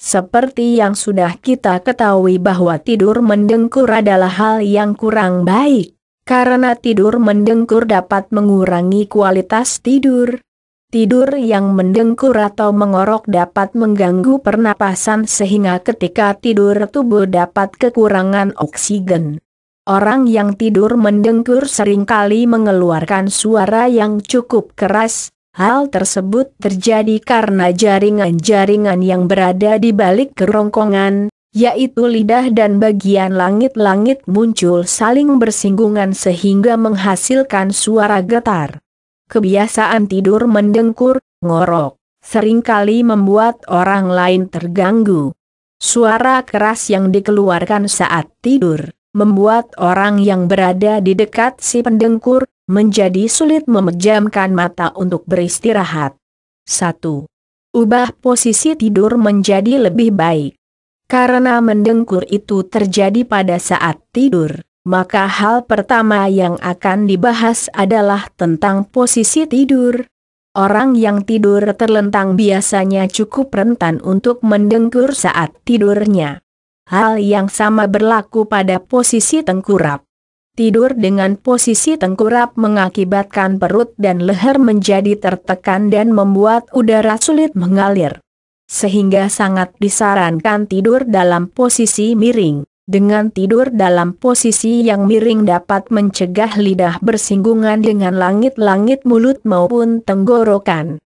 Seperti yang sudah kita ketahui bahwa tidur mendengkur adalah hal yang kurang baik, karena tidur mendengkur dapat mengurangi kualitas tidur. Tidur yang mendengkur atau mengorok dapat mengganggu pernapasan sehingga ketika tidur tubuh dapat kekurangan oksigen. Orang yang tidur mendengkur seringkali mengeluarkan suara yang cukup keras. Hal tersebut terjadi karena jaringan-jaringan yang berada di balik kerongkongan, yaitu lidah dan bagian langit-langit muncul saling bersinggungan sehingga menghasilkan suara getar. Kebiasaan tidur mendengkur, ngorok, seringkali membuat orang lain terganggu. Suara keras yang dikeluarkan saat tidur membuat orang yang berada di dekat si pendengkur menjadi sulit memejamkan mata untuk beristirahat. 1. Ubah posisi tidur menjadi lebih baik. Karena mendengkur itu terjadi pada saat tidur, maka hal pertama yang akan dibahas adalah tentang posisi tidur. Orang yang tidur terlentang biasanya cukup rentan untuk mendengkur saat tidurnya. Hal yang sama berlaku pada posisi tengkurap. Tidur dengan posisi tengkurap mengakibatkan perut dan leher menjadi tertekan dan membuat udara sulit mengalir. Sehingga sangat disarankan tidur dalam posisi miring. Dengan tidur dalam posisi yang miring dapat mencegah lidah bersinggungan dengan langit-langit mulut maupun tenggorokan.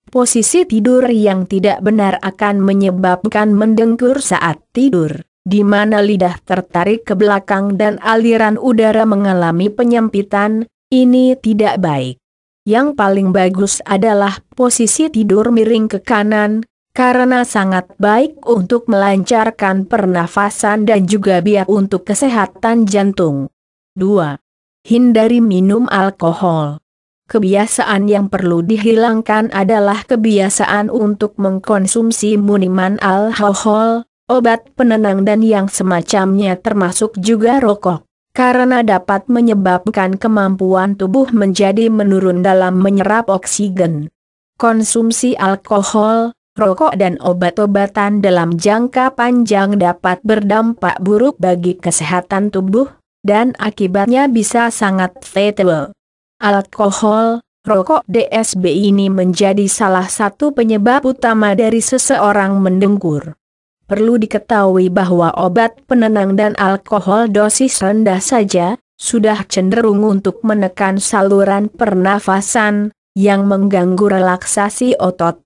Posisi tidur yang tidak benar akan menyebabkan mendengkur saat tidur, di mana lidah tertarik ke belakang dan aliran udara mengalami penyempitan. Ini tidak baik. Yang paling bagus adalah posisi tidur miring ke kanan, karena sangat baik untuk melancarkan pernafasan dan juga baik untuk kesehatan jantung. 2. Hindari minum alkohol. Kebiasaan yang perlu dihilangkan adalah kebiasaan untuk mengkonsumsi minuman alkohol, obat penenang dan yang semacamnya termasuk juga rokok, karena dapat menyebabkan kemampuan tubuh menjadi menurun dalam menyerap oksigen. Konsumsi alkohol, rokok dan obat-obatan dalam jangka panjang dapat berdampak buruk bagi kesehatan tubuh, dan akibatnya bisa sangat fatal. Alkohol, rokok DSB ini menjadi salah satu penyebab utama dari seseorang mendengkur. Perlu diketahui bahwa obat penenang dan alkohol dosis rendah saja, sudah cenderung untuk menekan saluran pernafasan, yang mengganggu relaksasi otot.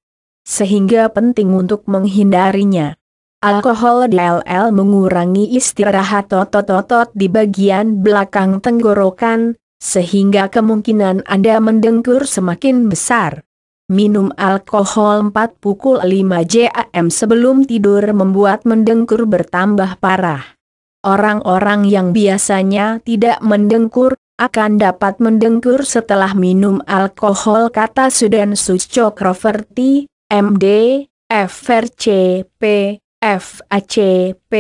Sehingga penting untuk menghindarinya. Alkohol DLL mengurangi istirahat otot-otot di bagian belakang tenggorokan, sehingga kemungkinan Anda mendengkur semakin besar. Minum alkohol 4-5 jam sebelum tidur membuat mendengkur bertambah parah. Orang-orang yang biasanya tidak mendengkur, akan dapat mendengkur setelah minum alkohol, kata Sudan Sucokroverti, MD, FRCP, FACP,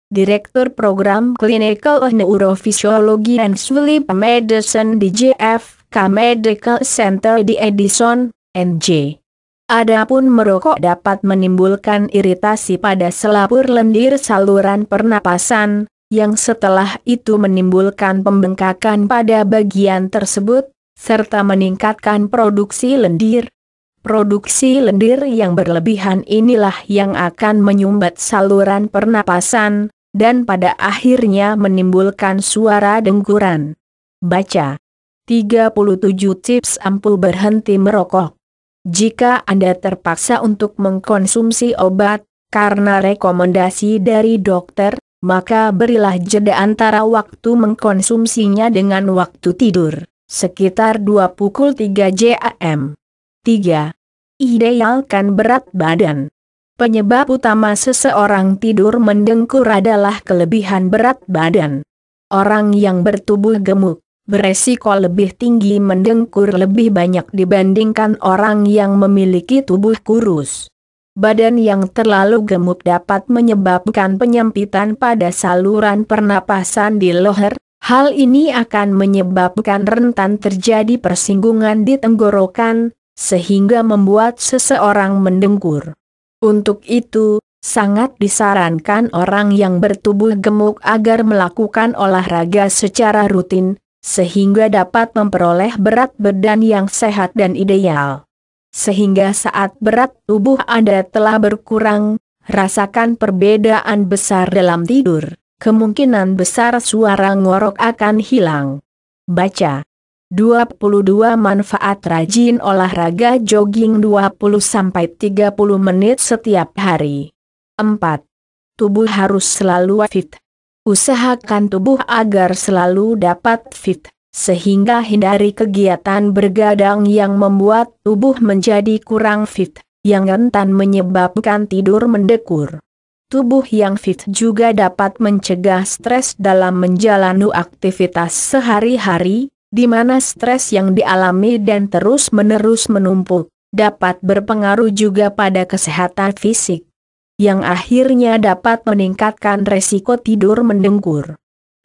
Direktur Program Clinical Neurophysiology and Sleep Medicine di JFK Medical Center di Edison, NJ. Adapun merokok dapat menimbulkan iritasi pada selaput lendir saluran pernapasan, yang setelah itu menimbulkan pembengkakan pada bagian tersebut, serta meningkatkan produksi lendir. Produksi lendir yang berlebihan inilah yang akan menyumbat saluran pernapasan, dan pada akhirnya menimbulkan suara dengkuran. Baca 37 tips ampuh berhenti merokok. Jika Anda terpaksa untuk mengkonsumsi obat, karena rekomendasi dari dokter, maka berilah jeda antara waktu mengkonsumsinya dengan waktu tidur, sekitar 23 jam. 3. Idealkan berat badan. Penyebab utama seseorang tidur mendengkur adalah kelebihan berat badan. Orang yang bertubuh gemuk, beresiko lebih tinggi mendengkur lebih banyak dibandingkan orang yang memiliki tubuh kurus. Badan yang terlalu gemuk dapat menyebabkan penyempitan pada saluran pernapasan di leher. Hal ini akan menyebabkan rentan terjadi persinggungan di tenggorokan, sehingga membuat seseorang mendengkur. Untuk itu, Sangat disarankan orang yang bertubuh gemuk agar melakukan olahraga secara rutin, sehingga dapat memperoleh berat badan yang sehat dan ideal. Sehingga saat berat tubuh Anda telah berkurang, rasakan perbedaan besar dalam tidur, kemungkinan besar suara ngorok akan hilang. Baca. 22 manfaat rajin olahraga jogging 20-30 menit setiap hari. 4. Tubuh harus selalu fit. Usahakan tubuh agar selalu dapat fit, sehingga hindari kegiatan bergadang yang membuat tubuh menjadi kurang fit, yang rentan menyebabkan tidur mendekur. Tubuh yang fit juga dapat mencegah stres dalam menjalani aktivitas sehari-hari, di mana stres yang dialami dan terus-menerus menumpuk, dapat berpengaruh juga pada kesehatan fisik, yang akhirnya dapat meningkatkan resiko tidur mendengkur.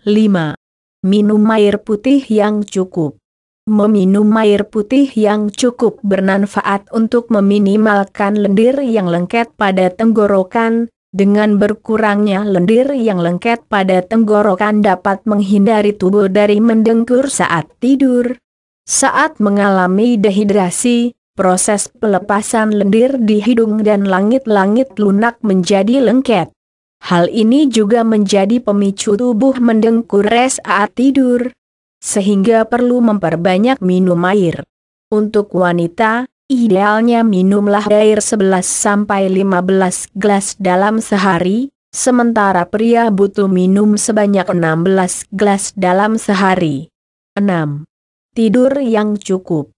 5. Minum air putih yang cukup. Meminum air putih yang cukup bermanfaat untuk meminimalkan lendir yang lengket pada tenggorokan. Dengan berkurangnya lendir yang lengket pada tenggorokan dapat menghindari tubuh dari mendengkur saat tidur. Saat mengalami dehidrasi, proses pelepasan lendir di hidung dan langit-langit lunak menjadi lengket. Hal ini juga menjadi pemicu tubuh mendengkur saat tidur, sehingga perlu memperbanyak minum air. Untuk wanita, idealnya minumlah air 11-15 gelas dalam sehari, sementara pria butuh minum sebanyak 16 gelas dalam sehari. 6. Tidur yang cukup.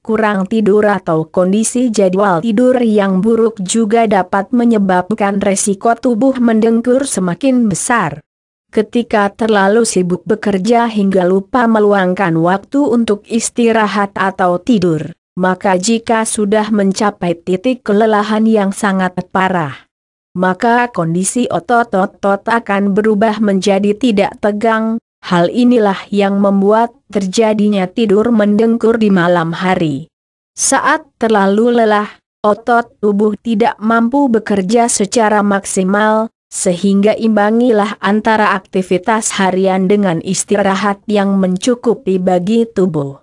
Kurang tidur atau kondisi jadwal tidur yang buruk juga dapat menyebabkan resiko tubuh mendengkur semakin besar. Ketika terlalu sibuk bekerja hingga lupa meluangkan waktu untuk istirahat atau tidur, maka jika sudah mencapai titik kelelahan yang sangat parah, maka kondisi otot-otot akan berubah menjadi tidak tegang. Hal inilah yang membuat terjadinya tidur mendengkur di malam hari. Saat terlalu lelah, otot tubuh tidak mampu bekerja secara maksimal, sehingga imbangilah antara aktivitas harian dengan istirahat yang mencukupi bagi tubuh.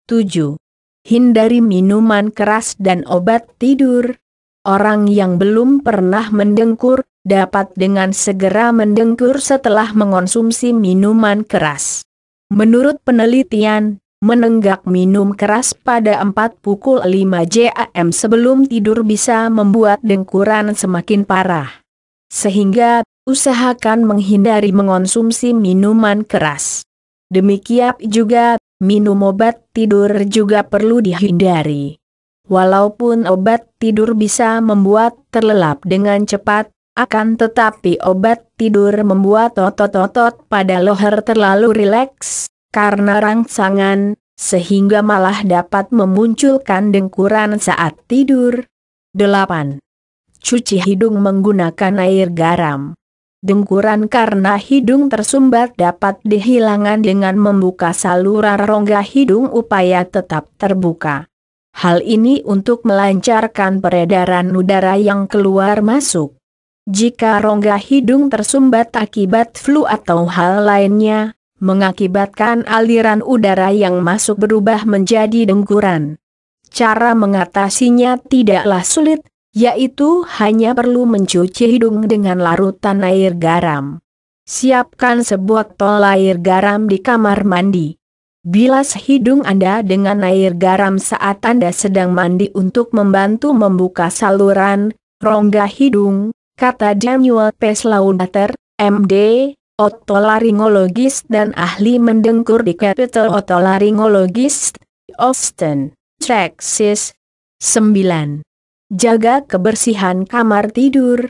7. Hindari minuman keras dan obat tidur. Orang yang belum pernah mendengkur, dapat dengan segera mendengkur setelah mengonsumsi minuman keras. Menurut penelitian, menenggak minum keras pada 4:05 jam sebelum tidur bisa membuat dengkuran semakin parah. Sehingga, usahakan menghindari mengonsumsi minuman keras. Demikian juga, minum obat tidur juga perlu dihindari. Walaupun obat tidur bisa membuat terlelap dengan cepat, akan tetapi obat tidur membuat otot-otot pada leher terlalu rileks karena rangsangan, sehingga malah dapat memunculkan dengkuran saat tidur. 8. Cuci hidung menggunakan air garam. Dengkuran karena hidung tersumbat dapat dihilangkan dengan membuka saluran rongga hidung upaya tetap terbuka. Hal ini untuk melancarkan peredaran udara yang keluar masuk. Jika rongga hidung tersumbat akibat flu atau hal lainnya, mengakibatkan aliran udara yang masuk berubah menjadi dengkuran. Cara mengatasinya tidaklah sulit, yaitu hanya perlu mencuci hidung dengan larutan air garam. Siapkan sebotol air garam di kamar mandi. Bilas hidung Anda dengan air garam saat Anda sedang mandi untuk membantu membuka saluran rongga hidung, kata Daniel P. Slaughter, MD, otolaryngologis dan ahli mendengkur di Capital Otolaryngologist, Austin, Texas. 9. Jaga kebersihan kamar tidur.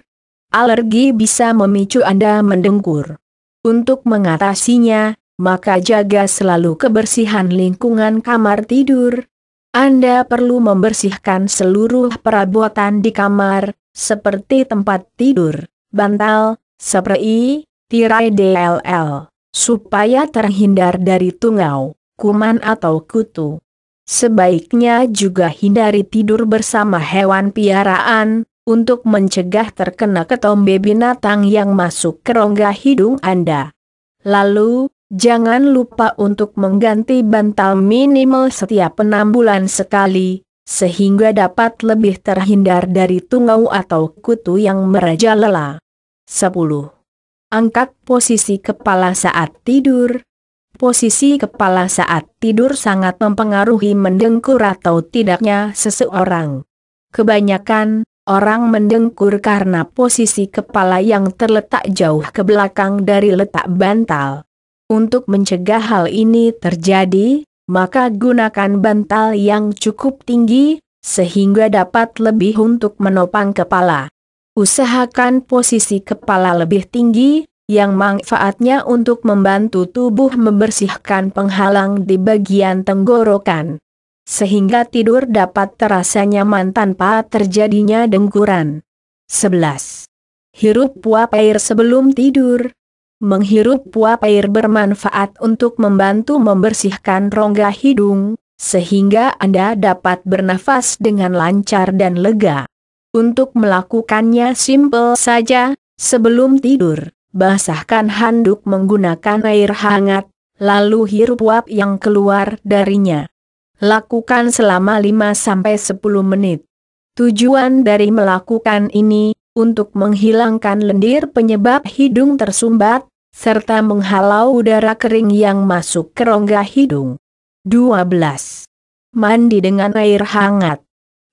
Alergi bisa memicu Anda mendengkur. Untuk mengatasinya, maka jaga selalu kebersihan lingkungan kamar tidur. Anda perlu membersihkan seluruh perabotan di kamar, seperti tempat tidur, bantal, spray, tirai DLL, supaya terhindar dari tungau, kuman atau kutu. Sebaiknya juga hindari tidur bersama hewan piaraan, untuk mencegah terkena ketombe binatang yang masuk ke rongga hidung Anda. Lalu, jangan lupa untuk mengganti bantal minimal setiap 6 bulan sekali, sehingga dapat lebih terhindar dari tungau atau kutu yang merajalela. 10. Angkat posisi kepala saat tidur. Posisi kepala saat tidur sangat mempengaruhi mendengkur atau tidaknya seseorang. Kebanyakan orang mendengkur karena posisi kepala yang terletak jauh ke belakang dari letak bantal. Untuk mencegah hal ini terjadi, maka gunakan bantal yang cukup tinggi, sehingga dapat lebih untuk menopang kepala. Usahakan posisi kepala lebih tinggi, yang manfaatnya untuk membantu tubuh membersihkan penghalang di bagian tenggorokan, sehingga tidur dapat terasa nyaman tanpa terjadinya dengkuran. 11. Hirup uap air sebelum tidur. Menghirup uap air bermanfaat untuk membantu membersihkan rongga hidung, sehingga Anda dapat bernafas dengan lancar dan lega. Untuk melakukannya simpel saja, sebelum tidur, basahkan handuk menggunakan air hangat, lalu hirup uap yang keluar darinya. Lakukan selama 5-10 menit. Tujuan dari melakukan ini, untuk menghilangkan lendir penyebab hidung tersumbat, serta menghalau udara kering yang masuk ke rongga hidung. 12. Mandi dengan air hangat.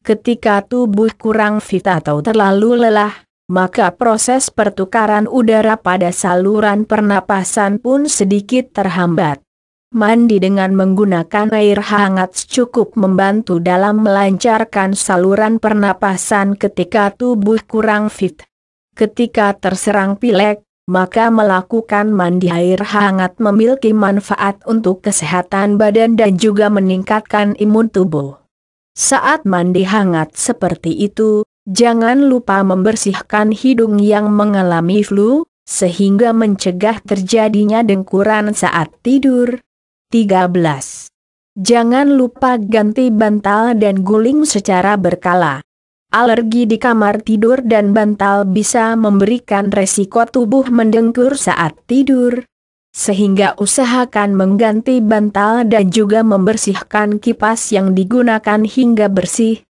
Ketika tubuh kurang fit atau terlalu lelah, maka proses pertukaran udara pada saluran pernapasan pun sedikit terhambat. Mandi dengan menggunakan air hangat cukup membantu dalam melancarkan saluran pernapasan ketika tubuh kurang fit. Ketika terserang pilek, maka melakukan mandi air hangat memiliki manfaat untuk kesehatan badan dan juga meningkatkan imun tubuh. Saat mandi hangat seperti itu, jangan lupa membersihkan hidung yang mengalami flu, sehingga mencegah terjadinya dengkuran saat tidur. 13. Jangan lupa ganti bantal dan guling secara berkala. Alergi di kamar tidur dan bantal bisa memberikan resiko tubuh mendengkur saat tidur. Sehingga usahakan mengganti bantal dan juga membersihkan kipas yang digunakan hingga bersih.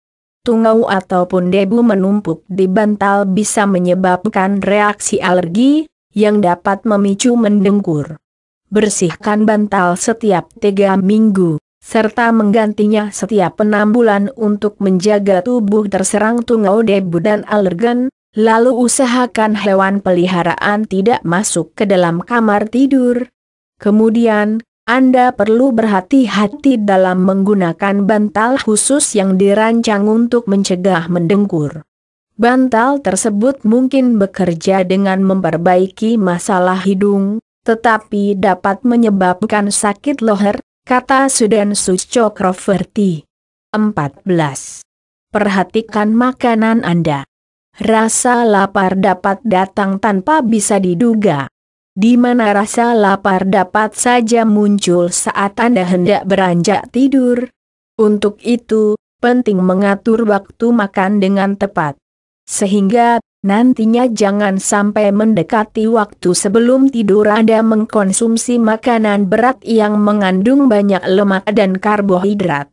Tungau ataupun debu menumpuk di bantal bisa menyebabkan reaksi alergi, yang dapat memicu mendengkur. Bersihkan bantal setiap 3 minggu, serta menggantinya setiap 6 bulan untuk menjaga tubuh terserang tungau debu dan alergen, lalu usahakan hewan peliharaan tidak masuk ke dalam kamar tidur. Kemudian, Anda perlu berhati-hati dalam menggunakan bantal khusus yang dirancang untuk mencegah mendengkur. Bantal tersebut mungkin bekerja dengan memperbaiki masalah hidung, tetapi dapat menyebabkan sakit leher, kata Sudhanshu Chakravarti. 14. Perhatikan makanan Anda. Rasa lapar dapat datang tanpa bisa diduga. Di mana rasa lapar dapat saja muncul saat Anda hendak beranjak tidur. Untuk itu, penting mengatur waktu makan dengan tepat. Sehingga, nantinya jangan sampai mendekati waktu sebelum tidur Anda mengkonsumsi makanan berat yang mengandung banyak lemak dan karbohidrat.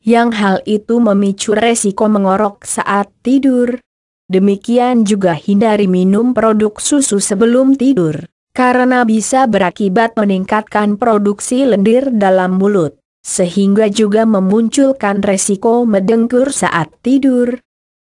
Yang hal itu memicu resiko mengorok saat tidur. Demikian juga hindari minum produk susu sebelum tidur, karena bisa berakibat meningkatkan produksi lendir dalam mulut, sehingga juga memunculkan resiko mendengkur saat tidur.